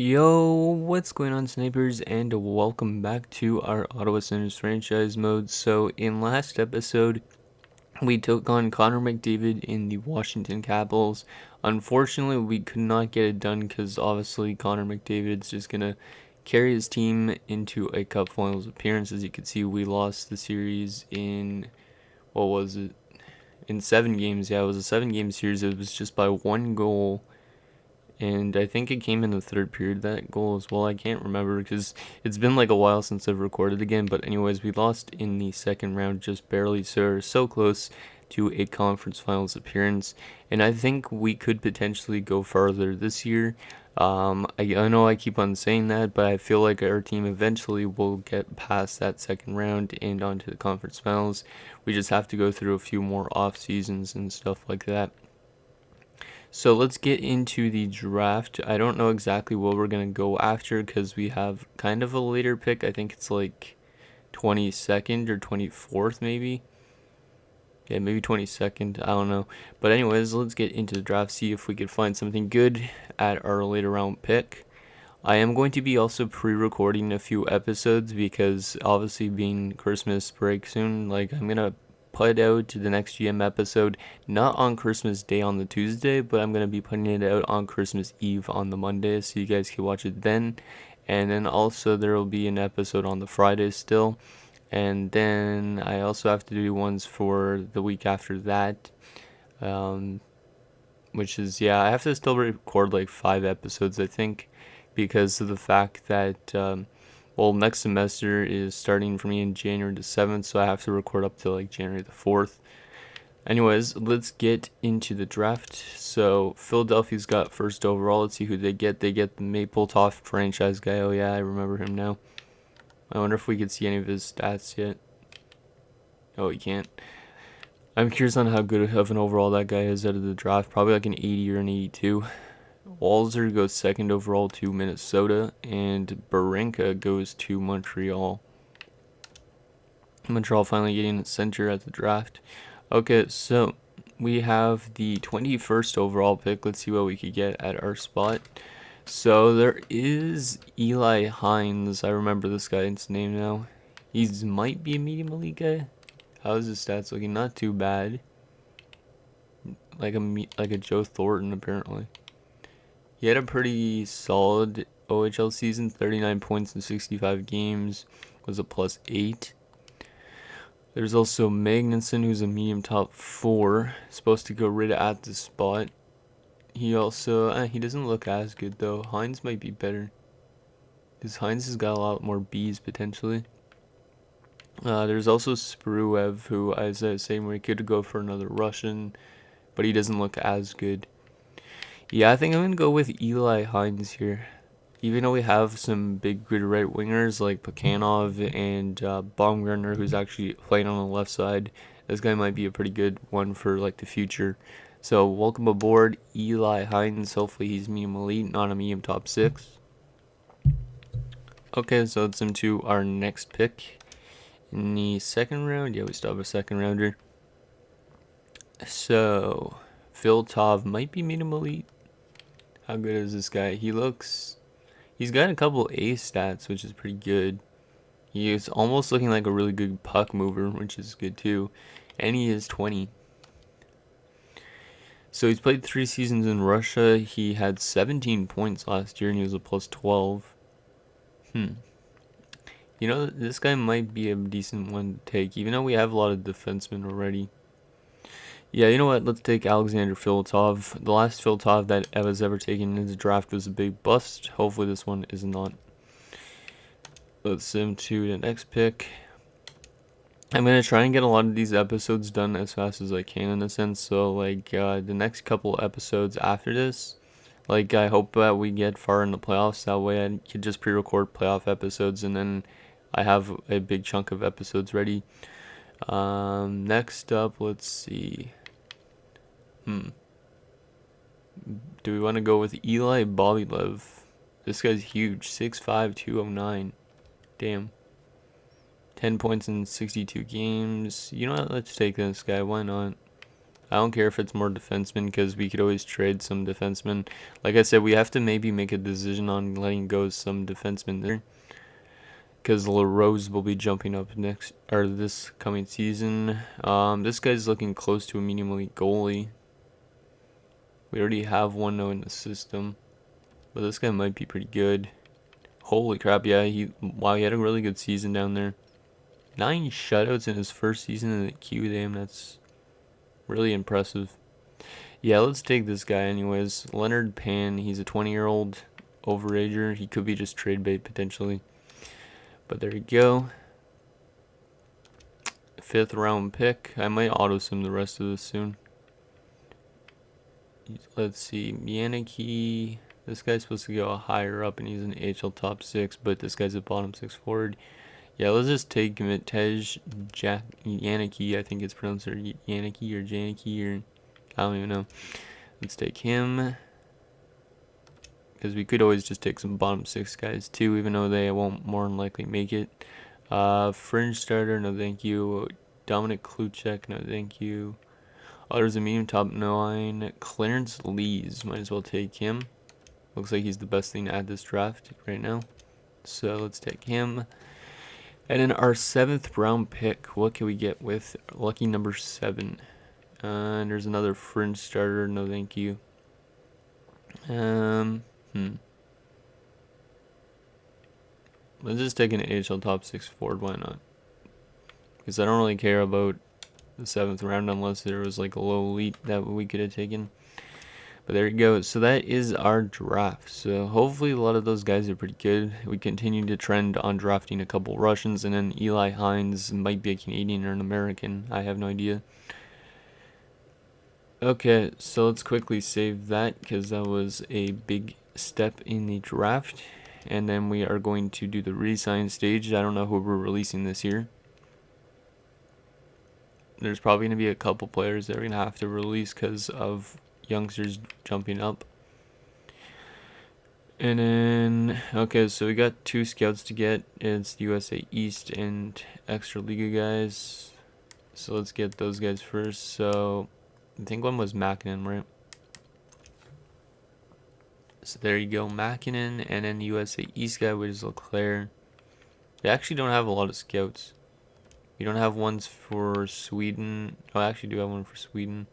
Yo, what's going on, snipers, and welcome back to our Ottawa Senators franchise mode. So, in last episode, we took on Connor McDavid in the Washington Capitals. Unfortunately, we could not get it done because obviously Connor McDavid's just gonna carry his team into a Cup Finals appearance. As you can see, we lost the series in what was it? In 7 games. Yeah, it was a 7 game series. It was just by 1 goal. And I think it came in the third period, that goal as well. I can't remember because it's been like a while since I've recorded again. But anyways, we lost in the second round just barely, so close to a conference finals appearance. And I think we could potentially go farther this year. I know I keep on saying that, but I feel like our team eventually will get past that second round and onto the conference finals. We just have to go through a few more off seasons and stuff like that. So let's get into the draft. I don't know exactly what we're going to go after because we have kind of a later pick. I think it's like 22nd or 24th maybe. Yeah, maybe 22nd. I don't know. But anyways, let's get into the draft, see if we can find something good at our later round pick. I am going to be also pre-recording a few episodes because obviously being Christmas break soon, like I'm going to put out the next GM episode not on Christmas Day on the Tuesday, but I'm going to be putting it out on Christmas Eve on the Monday so you guys can watch it then. And then also there will be an episode on the Friday still. And then I also have to do ones for the week after that. Which is, yeah, I have to still record like 5 episodes, I think, because of the fact that, well, next semester is starting for me in January the 7th, so I have to record up to like January the 4th. Anyways, let's get into the draft. So, Philadelphia's got first overall. Let's see who they get. They get the Mapletop franchise guy. Oh, yeah, I remember him now. I wonder if we could see any of his stats yet. Oh, we can't. I'm curious on how good of an overall that guy is out of the draft. Probably like an 80 or an 82. Walzer goes second overall to Minnesota, and Barenka goes to Montreal. Montreal finally getting a center at the draft. Okay, so we have the 21st overall pick. Let's see what we could get at our spot. So there is Eli Hines. I remember this guy's name now. He might be a medium elite guy. How's his stats looking? Not too bad. Like a Joe Thornton apparently. He had a pretty solid OHL season, 39 points in 65 games, was a +8. There's also Magnuson, who's a medium top 4, supposed to go right at the spot. He also, he doesn't look as good though. Hines might be better, because Hines has got a lot more Bs potentially. There's also Spruev, who, as I was saying, we could go for another Russian, but he doesn't look as good. Yeah, I think I'm going to go with Eli Hines here. Even though we have some big good right wingers like Pakanov and Baumgartner, who's actually playing on the left side, this guy might be a pretty good one for like the future. So welcome aboard, Eli Hines. Hopefully he's medium elite, not a medium top 6. Okay, so let's into our next pick in the second round. Yeah, we still have a second rounder. So Phil Tov might be medium elite. How good is this guy? He's got a couple A stats, which is pretty good. He's almost looking like a really good puck mover, which is good too. And he is 20. So he's played 3 seasons in Russia. He had 17 points last year, and he was a +12. You know, this guy might be a decent one to take, even though we have a lot of defensemen already. Yeah, you know what? Let's take Alexander Filatov. The last Filatov that I was ever taken in the draft was a big bust. Hopefully this one is not. Let's sim to the next pick. I'm going to try and get a lot of these episodes done as fast as I can in a sense. So, like, the next couple episodes after this, like, I hope that we get far in the playoffs. That way I could just pre-record playoff episodes and then I have a big chunk of episodes ready. Next up, let's see. Do we want to go with Eli Bobylev? This guy's huge. 6'5", 209. Damn. 10 points in 62 games. You know what? Let's take this guy. Why not? I don't care if it's more defensemen because we could always trade some defensemen. Like I said, we have to maybe make a decision on letting go some defensemen there, because LaRose will be jumping up next or this coming season. This guy's looking close to a medium elite goalie. We already have one though in the system, but this guy might be pretty good. Holy crap! Yeah, he had a really good season down there. 9 shutouts in his first season in the Q. Damn, that's really impressive. Yeah, let's take this guy anyways. Leonard Pan. He's a 20-year-old overager. He could be just trade bait potentially. But there you go. 5th round pick. I might auto sim the rest of this soon. Let's see. Yannicki. This guy's supposed to go higher up and he's an AHL top 6, but this guy's a bottom 6 forward. Yeah, let's just take him at Tej Yannicki. I think it's pronounced Yannicki or Janicki or I don't even know. Let's take him. Because we could always just take some bottom 6 guys too, even though they won't more than likely make it. Fringe starter, no thank you. Dominic Kluchek, no thank you. Oh, there's a medium top 9. Clarence Lees, might as well take him. Looks like he's the best thing at this draft right now. So let's take him. And then our 7th round pick, what can we get with lucky number 7? And there's another fringe starter, no thank you. Let's just take an AHL top 6 forward, why not? Because I don't really care about the 7th round unless there was like a low elite that we could have taken. But there you go. So that is our draft. So hopefully a lot of those guys are pretty good. We continue to trend on drafting a couple Russians, and then Eli Hines might be a Canadian or an American. I have no idea. Okay, so let's quickly save that because that was a big step in the draft. And then we are going to do the re-sign stage. I don't know who we're releasing this year. There's probably going to be a couple players that we're going to have to release because of youngsters jumping up. And then, okay, so we got 2 scouts to get. It's USA East and Extra Liga guys. So let's get those guys first. So I think one was Makinen, right? So there you go, Makinen, and then the USA East guy, which is Leclerc. They actually don't have a lot of scouts. We don't have ones for Sweden. Oh, I actually do have one for Sweden.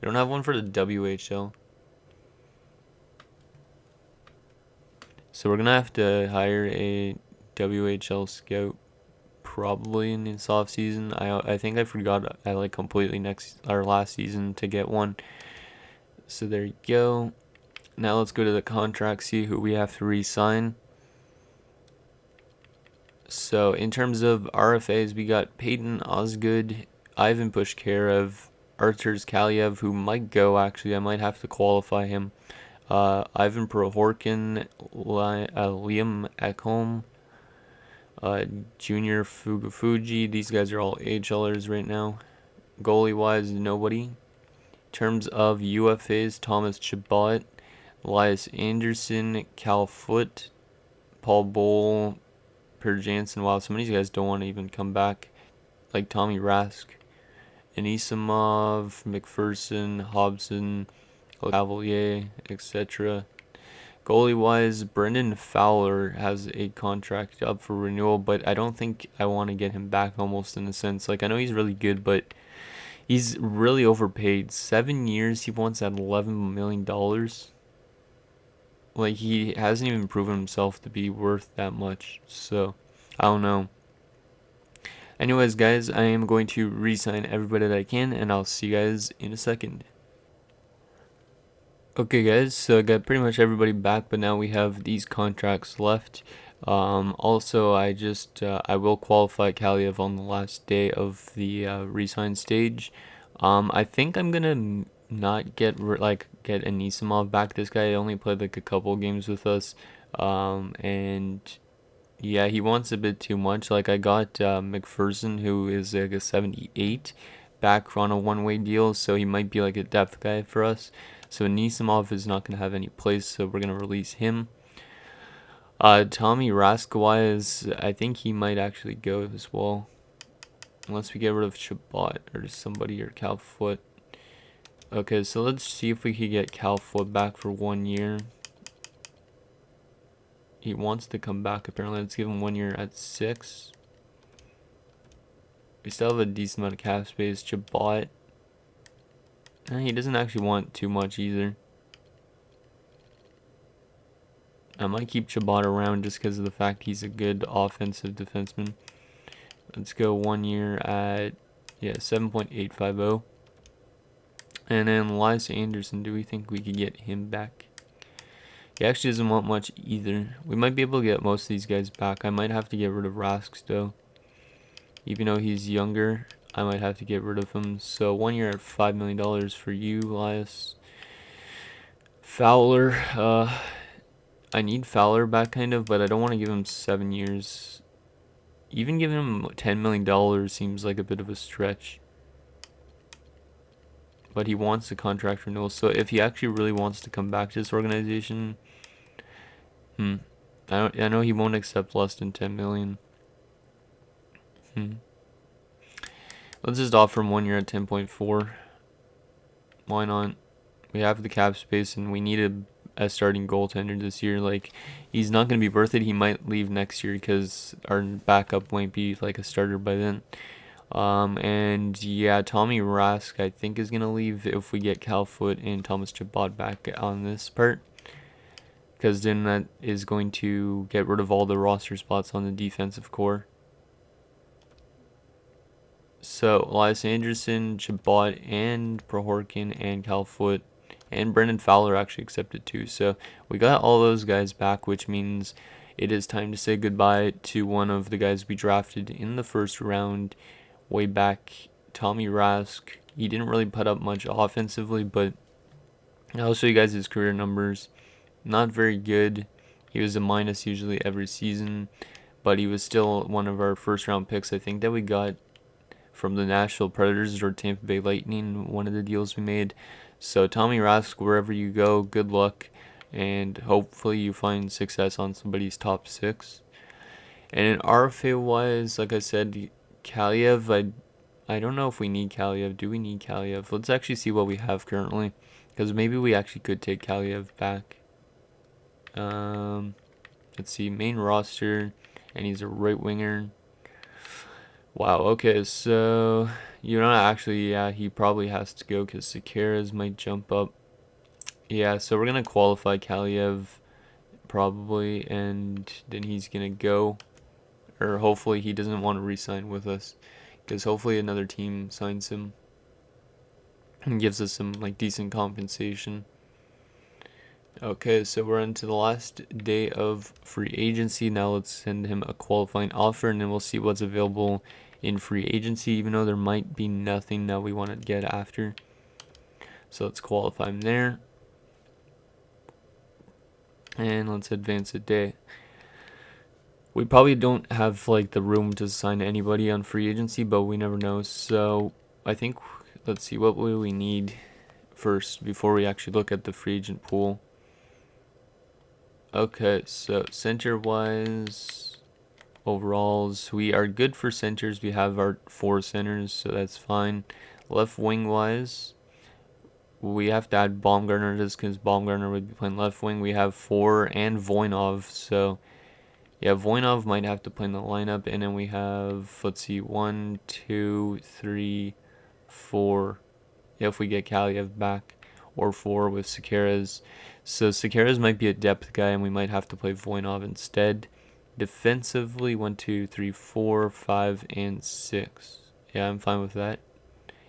We don't have one for the WHL. So we're going to have to hire a WHL scout probably in this off season. I think I forgot like completely last season to get one. So there you go. Now let's go to the contract, see who we have to re-sign. So in terms of RFAs, we got Peyton Osgood, Ivan Pushkarev, Arturs Kaliev, who might go actually. I might have to qualify him. Ivan Prohorkin, Liam Ekholm, Junior Fugafuji. These guys are all AHLers right now. Goalie wise, nobody. In terms of UFAs, Thomas Chabot, Elias Anderson, Cal Foot, Paul Bowl, Per Jansen. Wow, some of these guys don't want to even come back. Like Tommy Rask, Anisimov, McPherson, Hobson, Cavalier, etc. Goalie wise, Brendan Fowler has a contract up for renewal, but I don't think I want to get him back almost in a sense. Like, I know he's really good, but he's really overpaid. 7 years, he wants at $11 million. Like, he hasn't even proven himself to be worth that much. So, I don't know. Anyways, guys, I am going to re-sign everybody that I can, and I'll see you guys in a second. Okay, guys, so I got pretty much everybody back, but now we have these contracts left. Also, I will qualify Kaliev on the last day of the re-sign stage. I think I'm gonna not get Anisimov back. This guy only played like a couple games with us, and yeah, he wants a bit too much. Like, I got McPherson, who is like a 78, back on a one-way deal, so he might be like a depth guy for us. So Anisimov is not going to have any place, so we're going to release him. Tommy Rask, I think he might actually go as well. Unless we get rid of Chabot or somebody or Cal Foot. Okay, so let's see if we could get Cal Foot back for 1 year. He wants to come back apparently. Let's give him 1 year at 6. We still have a decent amount of cap space. Chabot. He doesn't actually want too much either. I might keep Chabot around just because of the fact he's a good offensive defenseman. Let's go 1 year at 7.850. And then Elias Anderson, do we think we could get him back? He actually doesn't want much either. We might be able to get most of these guys back. I might have to get rid of Rasks though. Even though he's younger, I might have to get rid of him. So 1 year at $5 million for you, Elias. Fowler, I need Fowler back kind of, but I don't want to give him 7 years. Even giving him $10 million seems like a bit of a stretch. But he wants the contract renewal, so if he actually really wants to come back to this organization, I know he won't accept less than 10 million. Let's just offer him 1 year at 10.4. Why not? We have the cap space, and we need a starting goaltender this year. Like, he's not going to be worth it. He might leave next year because our backup won't be like a starter by then. And yeah, Tommy Rask I think is gonna leave if we get Cal Foot and Thomas Chabot back on this part, because then that is going to get rid of all the roster spots on the defensive core. So Elias Anderson, Chabot, and Prohorkin, and Cal Foot, and Brendan Fowler actually accepted too. So we got all those guys back, which means it is time to say goodbye to one of the guys we drafted in the first round way back, Tommy Rask. He didn't really put up much offensively, but I'll show you guys his career numbers. Not very good. He was a minus usually every season, but he was still one of our first round picks, I think, that we got from the Nashville Predators or Tampa Bay Lightning, one of the deals we made. So Tommy Rask, wherever you go, good luck, and hopefully you find success on somebody's top 6. And in RFA wise, like I said, Kaliev, I don't know if we need Kaliev. Do we need Kaliev? Let's actually see what we have currently, because maybe we actually could take Kaliev back. Let's see, main roster, and he's a right winger. Wow, okay, so you're not actually, yeah, he probably has to go because Sekeres might jump up. Yeah, so we're going to qualify Kaliev probably, and then he's going to go. Or hopefully he doesn't want to re-sign with us, because hopefully another team signs him and gives us some like decent compensation. Okay, so we're into the last day of free agency. Now let's send him a qualifying offer, and then we'll see what's available in free agency, even though there might be nothing that we want to get after. So let's qualify him there, and let's advance a day. We probably don't have like the room to sign anybody on free agency, but we never know. So I think, let's see, what will we need first before we actually look at the free agent pool. Okay, so center wise, overalls, we are good for centers. We have our 4 centers, so that's fine. Left wing wise, we have to add Baumgartner just because Baumgartner would be playing left wing. We have 4 and Voinov, so yeah, Voinov might have to play in the lineup. And then we have, let's see, 1, 2, 3, 4. Yeah, if we get Kaliev back, or 4 with Sekeres. So Sekeres might be a depth guy, and we might have to play Voinov instead. Defensively, 1, 2, 3, 4, 5, and 6. Yeah, I'm fine with that.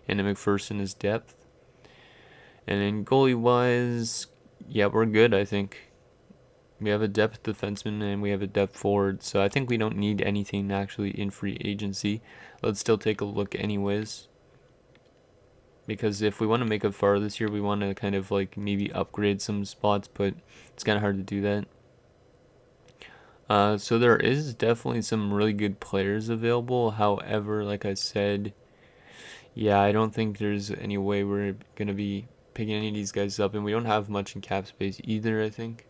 And then McPherson is depth. And then goalie-wise, yeah, we're good, I think. We have a depth defenseman and we have a depth forward, so I think we don't need anything actually in free agency. Let's still take a look anyways, because if we want to make it far this year, we want to kind of like maybe upgrade some spots, but it's kind of hard to do that. So there is definitely some really good players available. However, like I said, yeah, I don't think there's any way we're going to be picking any of these guys up, and we don't have much in cap space either, I think.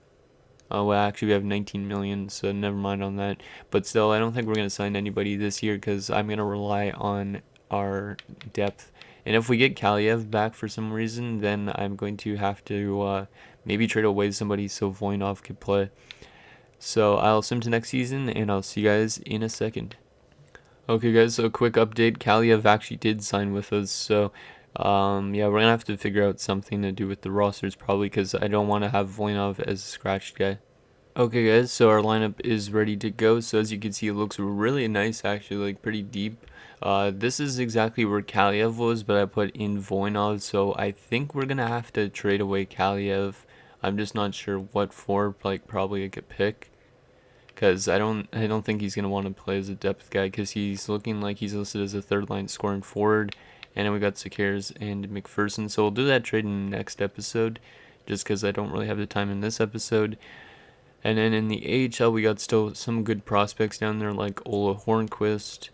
Well, actually, we have 19 million, so never mind on that. But still, I don't think we're going to sign anybody this year because I'm going to rely on our depth And if we get Kaliev back for some reason, then I'm going to have to maybe trade away somebody so Voinov could play. So I'll sim to next season, and I'll see you guys in a second. Okay, guys, so a quick update. Kaliev actually did sign with us, so yeah, we're gonna have to figure out something to do with the rosters probably, because I don't want to have Voinov as a scratched guy. Okay, guys, so our lineup is ready to go. So as you can see, it looks really nice, actually, like pretty deep. This is exactly where Kaliev was, but I put in Voinov, so I think we're gonna have to trade away Kaliev. I'm just not sure what for, like probably like a pick, because I don't think he's gonna want to play as a depth guy, because he's looking like he's listed as a third line scoring forward. And then we got Sekeres and McPherson, so we'll do that trade in the next episode, just because I don't really have the time in this episode. And then in the AHL, we got still some good prospects down there, like Ola Hornquist,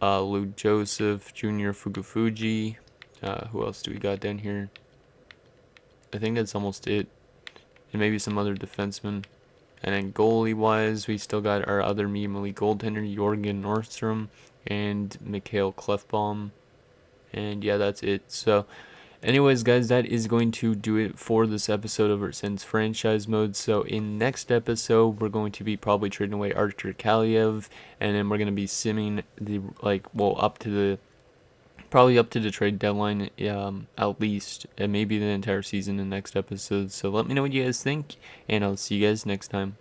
Lou Joseph, Junior Fukufuji. Who else do we got down here? I think that's almost it. And maybe some other defensemen. And then goalie-wise, we still got our other medium elite goaltender, Jorgen Nordstrom, and Mikhail Klefbom. And yeah, that's it. So anyways, guys, that is going to do it for this episode of our Sense franchise mode. So in next episode, we're going to be probably trading away Archer Kaliev, and then we're going to be simming the probably up to the trade deadline, at least, and maybe the entire season in the next episode. So let me know what you guys think, and I'll see you guys next time.